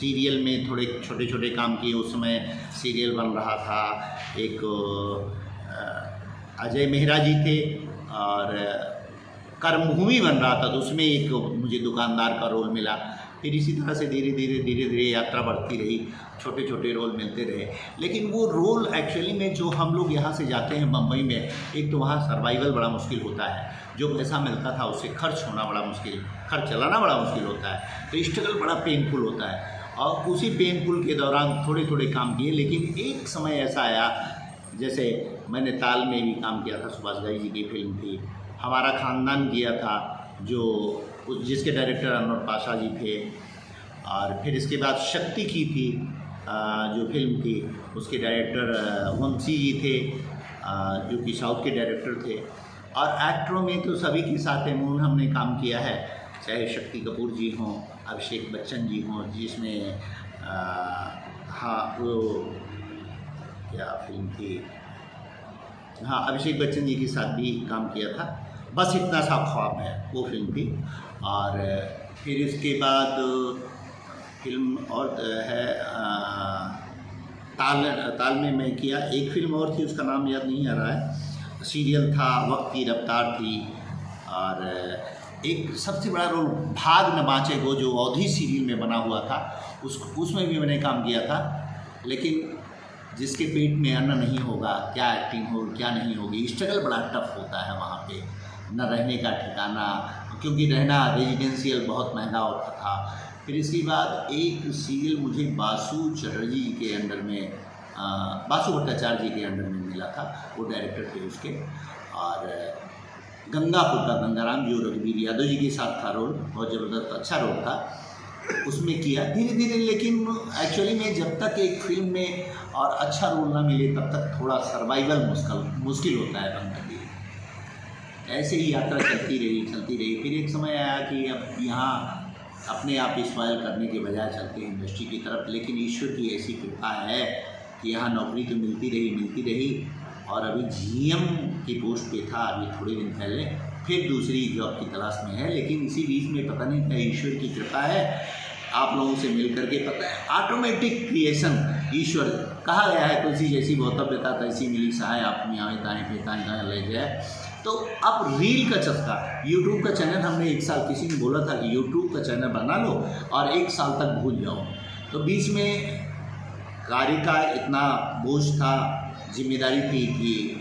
Serial में थोड़े छोटे छोटे काम किए। उस समय सीरियल बन रहा था, एक अजय मेहरा जी थे और कर्मभूमि बन रहा था, तो उसमें एक मुझे दुकानदार का रोल मिला। फिर इसी तरह से धीरे धीरे यात्रा बढ़ती रही, छोटे छोटे रोल मिलते रहे। लेकिन वो रोल एक्चुअली में जो हम लोग यहाँ से जाते हैं बम्बई में, एक तो वहाँ सर्वाइवल बड़ा मुश्किल होता है, जो पैसा मिलता था उससे खर्च होना बड़ा मुश्किल, खर्च चलाना बड़ा मुश्किल होता है, तो स्ट्रगल बड़ा पेनफुल होता है। और उसी पेनफुल के दौरान थोड़े थोड़े काम किए। लेकिन एक समय ऐसा आया, जैसे मैंने ताल में भी काम किया था, सुभाष घई जी की फिल्म थी, हमारा ख़ानदान किया था, जो जिसके डायरेक्टर अनवर पाशा जी थे। और फिर इसके बाद शक्ति की थी, जो फिल्म थी, उसके डायरेक्टर वंशी जी थे, जो कि साउथ के डायरेक्टर थे। और एक्टरों में तो सभी के साथ एमून हमने काम किया है, चाहे शक्ति कपूर जी हों, अभिषेक बच्चन जी हों, जिसमें हाँ वो क्या फिल्म थी, हाँ अभिषेक बच्चन जी के साथ भी काम किया था, बस इतना सा ख्वाब है, वो फिल्म थी। और फिर इसके बाद फिल्म और है ताल में मैं किया। एक फिल्म और थी, उसका नाम याद नहीं आ रहा है, सीरियल था, वक्त की रफ्तार थी। और एक सबसे बड़ा रोल भाग न बाँचे वो, जो अवधी सीरियल में बना हुआ था, उसमें भी मैंने काम किया था। लेकिन जिसके पेट में अन्न नहीं होगा, क्या एक्टिंग हो क्या नहीं होगी, स्ट्रगल बड़ा टफ होता है वहाँ पे, न रहने का ठिकाना, क्योंकि रहना रेजिडेंशियल बहुत महंगा होता था। फिर इसके बाद एक सीरियल मुझे बासु चटर्जी के अंडर में, बासु भट्टाचार्य जी के अंडर में मिला था, वो डायरेक्टर थे उसके। और गंगापुर का गंगाराम, जो रघुवीर यादव जी के साथ था रोल, बहुत ज़बरदस्त अच्छा रोल था, उसमें किया धीरे धीरे। लेकिन एक्चुअली में जब तक एक फिल्म में और अच्छा रोल ना मिले, तब तक थोड़ा सर्वाइवल मुश्किल होता है बंदा की। ऐसे ही यात्रा चलती रही। फिर एक समय आया कि अब यहाँ अपने आप स्माइल करने के बजाय चलते हैं इंडस्ट्री की तरफ। लेकिन ईश्वर की ऐसी कृपा है कि यहाँ नौकरी तो मिलती रही। और अभी जीएम की पोस्ट पे था अभी थोड़े दिन पहले, फिर दूसरी जॉब की तलाश में है। लेकिन इसी बीच में पता नहीं क्या ईश्वर की कृपा है, आप लोगों से मिल करके पता है, ऑटोमेटिक क्रिएशन, ईश्वर कहा गया है, तुलसी जैसी बहुतव्यता तैसी मिली सहाय, आप मियाँ ताएँ पे ताएँ ले जाए। तो अब रील का चस्का, यूट्यूब का चैनल, हमने एक साल, किसी ने बोला था कि यूट्यूब का चैनल बना लो और एक साल तक भूल जाओ। तो बीच में कार्य का इतना बोझ था, जिम्मेदारी थी कि